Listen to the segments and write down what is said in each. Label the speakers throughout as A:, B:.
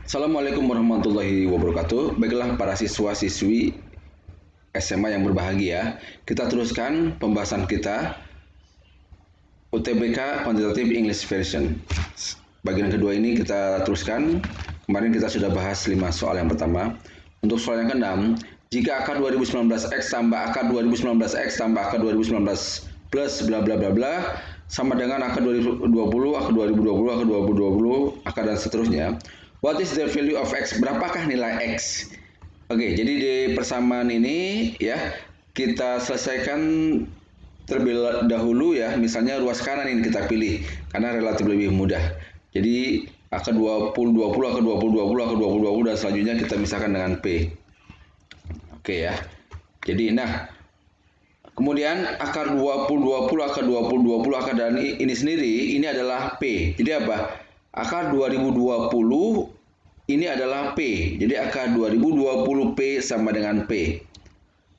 A: Assalamualaikum warahmatullahi wabarakatuh. Baiklah para siswa-siswi SMA yang berbahagia, kita teruskan pembahasan kita UTBK Quantitative English Version. Bagian kedua ini kita teruskan. Kemarin kita sudah bahas 5 soal yang pertama. Untuk soal yang ke-6, jika akar 2019X tambah akar 2019X tambah akar 2019 plus bla bla bla bla sama dengan akar 2020, akar 2020, akar 2020, akar dan seterusnya. What is the value of X? Berapakah nilai X? Oke, jadi di persamaan ini ya kita selesaikan terlebih dahulu ya. Misalnya ruas kanan ini kita pilih karena relatif lebih mudah. Jadi akar 20, 20, akar 20, 20, akar 20, 20 dan selanjutnya kita misahkan dengan P. Oke ya. Jadi kemudian akar 20, 20, akar 20, 20, akar dan ini sendiri ini adalah P. Jadi apa? Akar 2020 ini adalah P. Jadi akar 2020 P sama dengan P.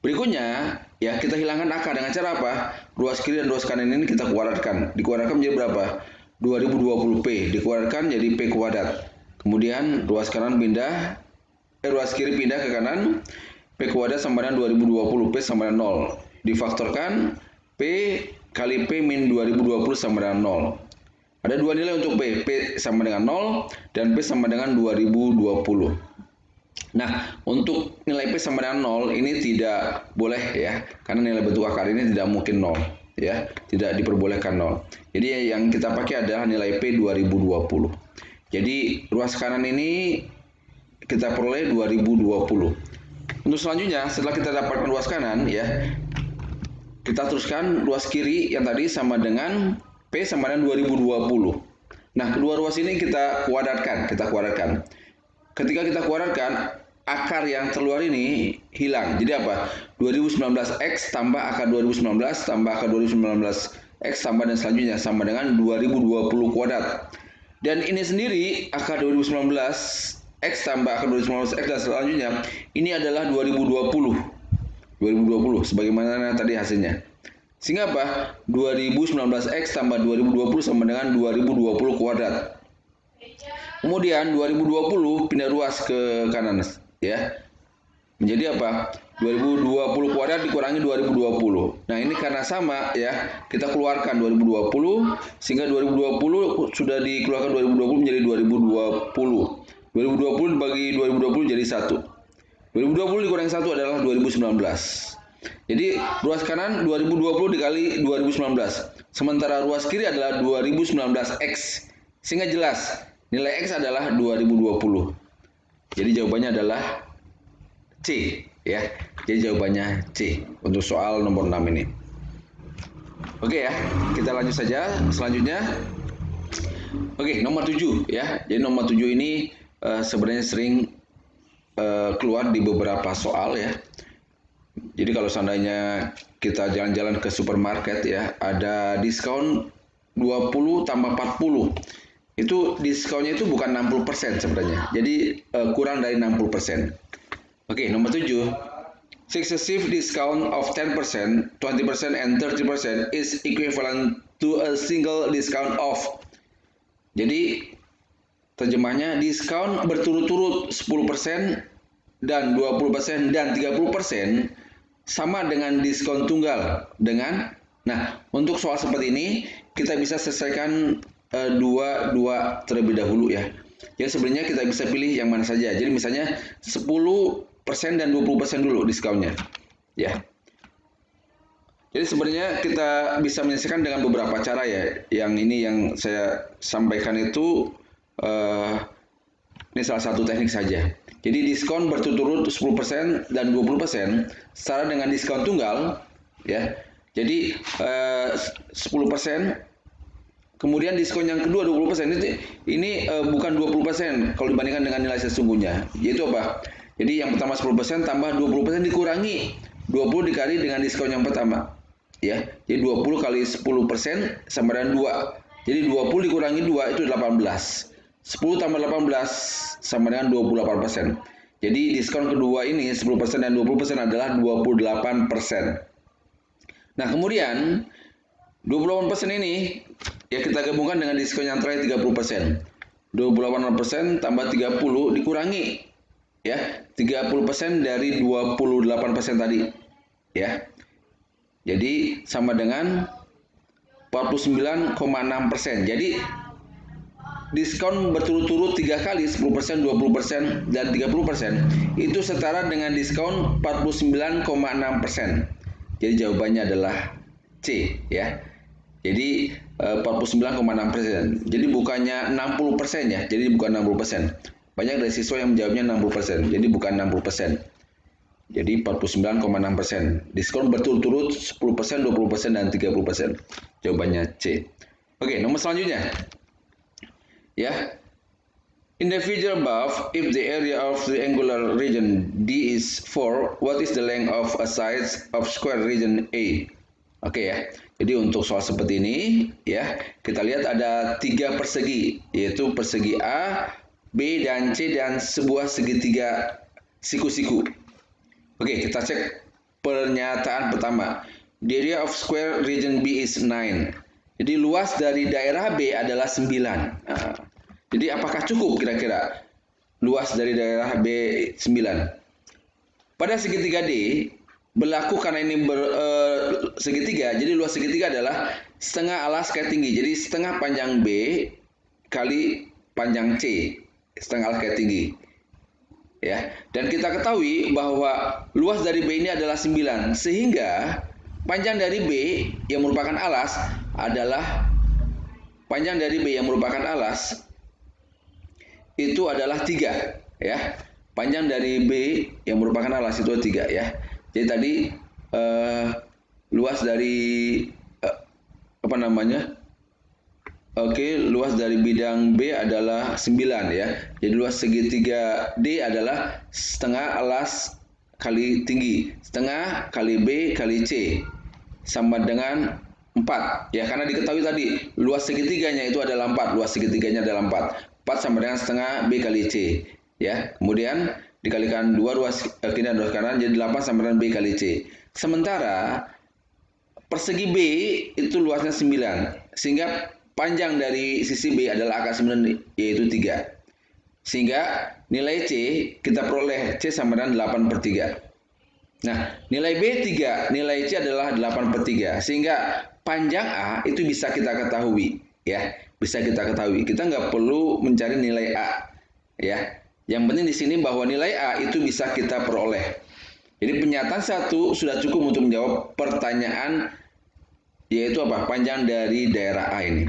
A: Berikutnya, ya kita hilangkan akar dengan cara apa? Ruas kiri dan ruas kanan ini kita kuadratkan. Dikuadratkan menjadi berapa? 2020 P. Dikuadratkan jadi P kuadrat. Kemudian ruas kiri pindah ke kanan. P kuadrat sama dengan 2020 P sama dengan 0. Difaktorkan P kali P min 2020 sama dengan 0. Ada dua nilai untuk P. P sama dengan 0 dan P sama dengan 2020. Nah, untuk nilai P sama dengan 0 ini tidak boleh ya, karena nilai bentuk akar ini tidak mungkin 0 ya, tidak diperbolehkan 0. Jadi yang kita pakai adalah nilai P 2020. Jadi ruas kanan ini kita peroleh 2020. Untuk selanjutnya, setelah kita dapatkan ruas kanan ya, kita teruskan ruas kiri yang tadi sama dengan P sama dengan 2020. Nah, kedua ruas ini kita kuadratkan. Ketika kita kuadratkan, akar yang keluar ini hilang. Jadi apa? 2019X tambah akar 2019 tambah akar 2019X tambah dan selanjutnya sama dengan 2020 kuadrat. Dan ini sendiri akar 2019X tambah akar 2019X dan selanjutnya ini adalah 2020 sebagaimana tadi hasilnya. Sehingga apa? 2019X tambah 2020 sama dengan 2020 kuadrat. Kemudian 2020 pindah ruas ke kanan ya. Menjadi apa? 2020 kuadrat dikurangi 2020. Nah, ini karena sama ya, kita keluarkan 2020 sehingga 2020 sudah dikeluarkan 2020 menjadi 2020. 2020 dibagi 2020 jadi 1. 2020 dikurangi 1 adalah 2019. Jadi ruas kanan 2020 dikali 2019. Sementara ruas kiri adalah 2019X. Sehingga jelas nilai X adalah 2020. Jadi jawabannya adalah C ya. Jadi jawabannya C untuk soal nomor 6 ini. Oke ya, kita lanjut saja selanjutnya. Oke, nomor 7 ya. Jadi nomor 7 ini sebenarnya sering keluar di beberapa soal ya. Jadi kalau seandainya kita jalan-jalan ke supermarket ya, ada diskon 20 tambah 40. Itu diskonnya itu bukan 60% sebenarnya. Jadi kurang dari 60%. Oke, nomor 7. Successive discount of 10%, 20% and 30% is equivalent to a single discount of. Jadi terjemahnya diskon berturut-turut 10% dan 20% dan 30% sama dengan diskon tunggal dengan. Nah, untuk soal seperti ini kita bisa selesaikan dua terlebih dahulu ya. Jadi sebenarnya kita bisa pilih yang mana saja. Jadi misalnya 10% dan 20% dulu diskonnya ya. Jadi sebenarnya kita bisa menyelesaikan dengan beberapa cara ya. Yang ini yang saya sampaikan itu ini salah satu teknik saja. Jadi diskon berturut-turut 10% dan 20% setara dengan diskon tunggal ya. Jadi 10%, kemudian diskon yang kedua 20% ini bukan 20% kalau dibandingkan dengan nilai sesungguhnya. Yaitu apa? Jadi yang pertama 10% tambah 20% dikurangi 20 dikali dengan diskon yang pertama. Ya. Jadi 20 kali 10% sama dengan 2. Jadi 20 dikurangi 2 itu 18. 10 tambah 18 sama dengan 28%. Jadi diskon kedua ini 10% dan 20% adalah 28%. Nah, kemudian 28% ini ya kita gabungkan dengan diskon yang terakhir 30%. 28% tambah 30 dikurangi ya 30% dari 28% tadi ya. Jadi sama dengan 49,6%. Jadi diskon berturut-turut 3 kali 10%, 20%, dan 30% itu setara dengan diskon 49,6%. Jadi jawabannya adalah C ya. Jadi 49,6%. Jadi bukannya 60% ya. Jadi bukan 60%. Banyak dari siswa yang menjawabnya 60%. Jadi bukan 60%. Jadi 49,6%. Diskon berturut-turut 10%, 20%, dan 30%. Jawabannya C. Oke, nomor selanjutnya. Ya. In the figure above, if the area of the angular region D is 4, what is the length of a side of square region A? Oke ya. Jadi untuk soal seperti ini ya, kita lihat ada 3 persegi, yaitu persegi A, B, dan C, dan sebuah segitiga siku-siku. Oke, kita cek pernyataan pertama. The area of square region B is 9. Jadi luas dari daerah B adalah 9. Nah, jadi apakah cukup kira-kira luas dari daerah B 9? Pada segitiga D berlaku karena ini segitiga, jadi luas segitiga adalah setengah alas kali tinggi. Jadi setengah panjang B kali panjang C, setengah alas kali tinggi. Ya, dan kita ketahui bahwa luas dari B ini adalah 9, sehingga panjang dari B yang merupakan alas adalah panjang dari B yang merupakan alas itu adalah 3 ya. Panjang dari B yang merupakan alas itu 3 ya. Jadi tadi luas dari luas dari bidang B adalah 9 ya. Jadi luas segitiga D adalah setengah alas kali tinggi. Setengah kali B kali C sama dengan 4 ya, karena diketahui tadi luas segitiganya itu adalah 4. Luas segitiganya adalah 4. 4 sama dengan setengah B kali C ya. Kemudian dikalikan 2 luas kiri dan luas kanan, jadi 8 sama dengan B kali C. Sementara persegi B itu luasnya 9, sehingga panjang dari sisi B adalah akar 9, yaitu 3. Sehingga nilai C kita peroleh C sama dengan 8/3. Nah, nilai B 3, nilai C adalah 8/3. Sehingga panjang A itu bisa kita ketahui ya. Bisa kita ketahui. Kita nggak perlu mencari nilai A ya. Yang penting di sini bahwa nilai A itu bisa kita peroleh. Jadi pernyataan 1 sudah cukup untuk menjawab pertanyaan, yaitu apa? Panjang dari daerah A ini.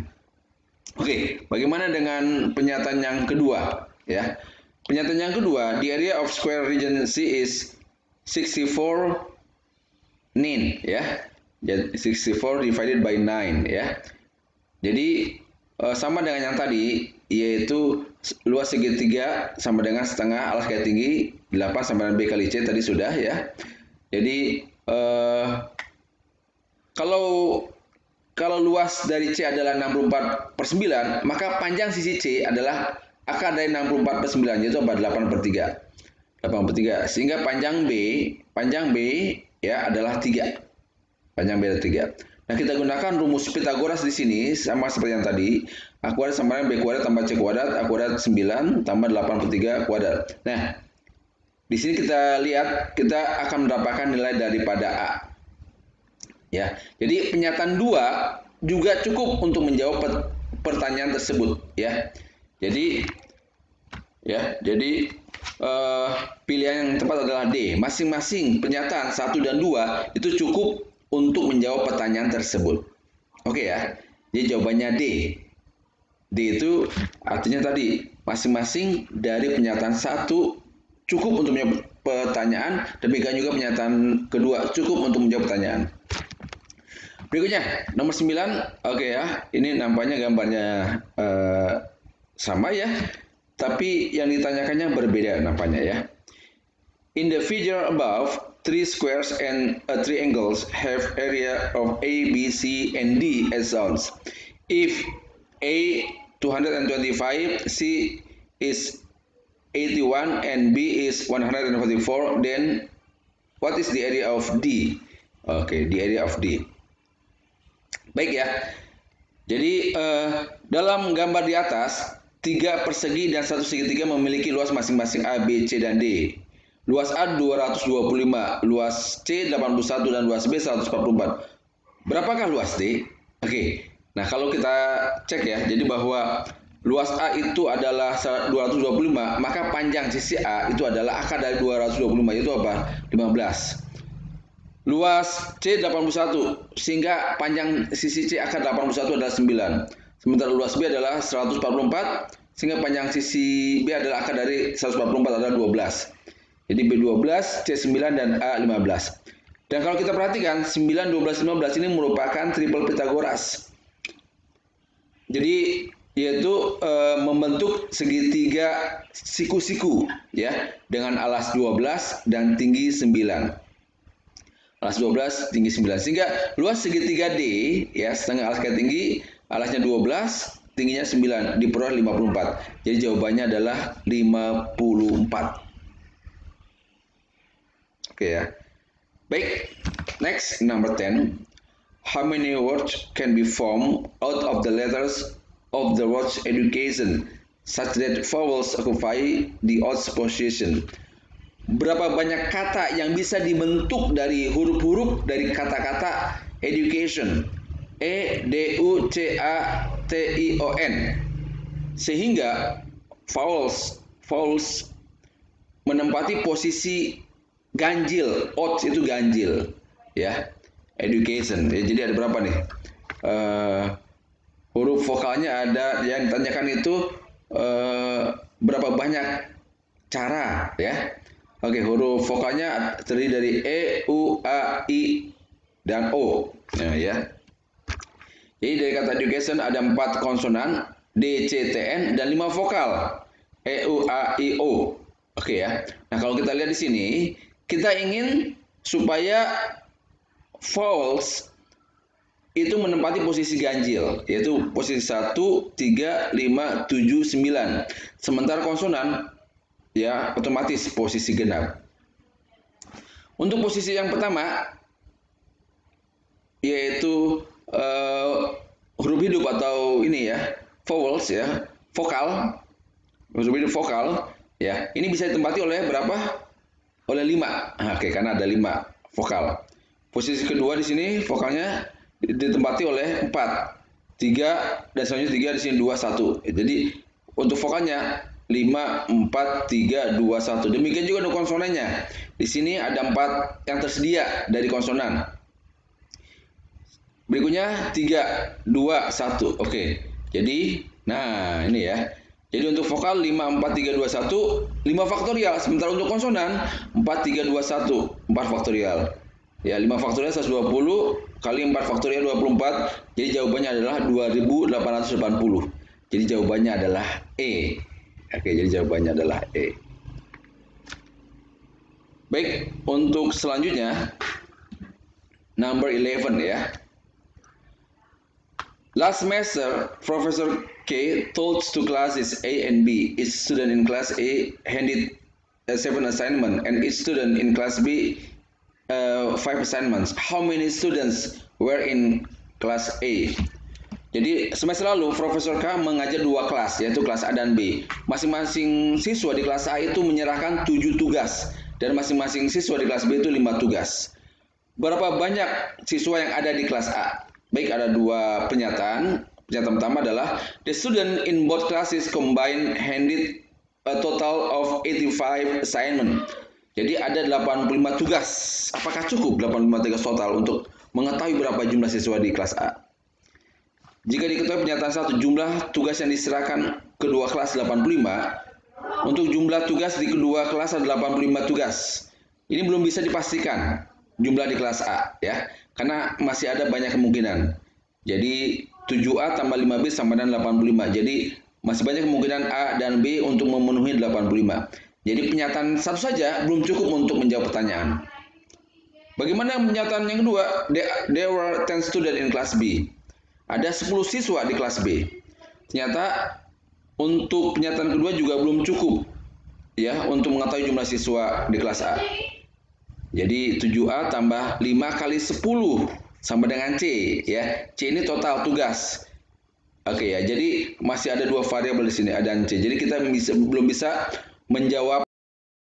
A: Oke, bagaimana dengan pernyataan yang kedua? Ya, pernyataan yang kedua, the area of square region C is 64 9 ya. 64 divided by 9 ya. Jadi sama dengan yang tadi, yaitu luas segitiga sama dengan setengah alas kali tinggi 8 sama dengan B kali C tadi sudah ya. Jadi kalau luas dari C adalah 64/9, maka panjang sisi C adalah akar dari 64/9, yaitu 8/3. 8/3. Sehingga panjang B ya adalah 3. Panjang B adalah 3. Nah, kita gunakan rumus Pythagoras di sini sama seperti yang tadi. A kuadrat sama dengan B kuadrat tambah C kuadrat, A kuadrat 9 tambah 8/3 kuadrat. Nah, di sini kita lihat kita akan mendapatkan nilai daripada A. Ya. Jadi pernyataan 2 juga cukup untuk menjawab pertanyaan tersebut ya. Jadi pilihan yang tepat adalah D. Masing-masing pernyataan 1 dan 2 itu cukup untuk menjawab pertanyaan tersebut. Oke ya. Jadi jawabannya D. D itu artinya tadi masing-masing dari pernyataan 1 cukup untuk menjawab pertanyaan, demikian juga pernyataan kedua cukup untuk menjawab pertanyaan. Berikutnya nomor 9. Oke ya. Ini nampaknya gambarnya sama ya. Tapi yang ditanyakannya berbeda nampaknya ya. In the figure above, 3 squares and 3 angles have area of A, B, C, and D as zones. If A 225, C is 81, and B is 144, then what is the area of D? Oke, the area of D. Baik ya. Jadi dalam gambar di atas tiga persegi dan satu segitiga memiliki luas masing-masing A, B, C, dan D. Luas A 225, luas C 81, dan luas B 144. Berapakah luas D? Oke, nah kalau kita cek ya, jadi bahwa luas A itu adalah 225, maka panjang sisi A itu adalah akar dari 225, itu apa? 15. Luas C 81, sehingga panjang sisi C akar 81 adalah 9. Sementara luas B adalah 144, sehingga panjang sisi B adalah akar dari 144 adalah 12. Jadi B12, C9, dan A15. Dan kalau kita perhatikan, 9, 12, 15 ini merupakan triple Pythagoras. Jadi yaitu membentuk segitiga siku-siku ya, dengan alas 12 dan tinggi 9. Alas 12, tinggi 9. Sehingga luas segitiga D ya, setengah alas tinggi, alasnya 12, tingginya 9, diperoleh 54. Jadi jawabannya adalah 54. Oke ya. Baik, next number 10. How many words can be formed out of the letters of the word education such that vowels occupy the odd position? Berapa banyak kata yang bisa dibentuk dari huruf-huruf dari kata-kata education, E, D, U, C, A, T, I, O, N, sehingga vowels menempati posisi ganjil. Odd itu ganjil ya, education ya. Jadi ada berapa nih huruf vokalnya? Ada yang ditanyakan itu berapa banyak cara ya. Oke, huruf vokalnya terdiri dari E, U, A, I, dan O ya. Jadi dari kata education ada 4 konsonan, D, C, T, N, dan 5 vokal, E, U, A, I, O. Oke ya. Nah kalau kita lihat di sini, kita ingin supaya vowels itu menempati posisi ganjil, yaitu posisi 1, 3, 5, 7, 9. Sementara konsonan ya otomatis posisi genap. Untuk posisi yang pertama yaitu huruf hidup atau ini ya, vowels ya, vokal, huruf hidup vokal ya. Ini bisa ditempati oleh berapa? Oleh 5. Oke, karena ada 5 vokal. Posisi kedua di sini vokalnya ditempati oleh 4. 3 dan selanjutnya 3 di sini 2 1. Jadi untuk vokalnya 5 4 3 2 1. Demikian juga untuk konsonannya. Di sini ada 4 yang tersedia dari konsonan. Berikutnya 3 2 1. Oke. Jadi nah ini ya. Jadi untuk vokal 5 4 3 2 1 5 faktorial. Sementara untuk konsonan 4 3 2 1 4 faktorial. Ya, 5 faktorial 120 kali 4 faktorial 24. Jadi jawabannya adalah 2880. Jadi jawabannya adalah E. Oke, jadi jawabannya adalah E. Baik, untuk selanjutnya number 11 ya. Last semester, Professor K told two classes A and B. Each student in class A handed 7 assignments and each student in class B 5 assignments. How many students were in class A? Jadi semester lalu Profesor K mengajar 2 kelas, yaitu kelas A dan B. Masing-masing siswa di kelas A itu menyerahkan 7 tugas dan masing-masing siswa di kelas B itu 5 tugas. Berapa banyak siswa yang ada di kelas A? Baik, ada 2 pernyataan. Pernyataan pertama adalah the student in both classes combined handed a total of 85 assignment. Jadi ada 85 tugas. Apakah cukup 85 tugas total untuk mengetahui berapa jumlah siswa di kelas A? Jika diketahui pernyataan 1, jumlah tugas yang diserahkan kedua kelas 85, untuk jumlah tugas di kedua kelas ada 85 tugas. Ini belum bisa dipastikan jumlah di kelas A ya, karena masih ada banyak kemungkinan. Jadi 7A tambah 5B sama dengan 85. Jadi masih banyak kemungkinan A dan B untuk memenuhi 85. Jadi pernyataan satu saja belum cukup untuk menjawab pertanyaan. Bagaimana pernyataan yang kedua? There were 10 students in class B. Ada 10 siswa di kelas B. Ternyata untuk pernyataan kedua juga belum cukup ya untuk mengetahui jumlah siswa di kelas A. Jadi 7A tambah 5 kali 10 sama dengan C ya. C ini total tugas. Oke ya, jadi masih ada dua variabel di sini, A dan C. Jadi kita belum bisa menjawab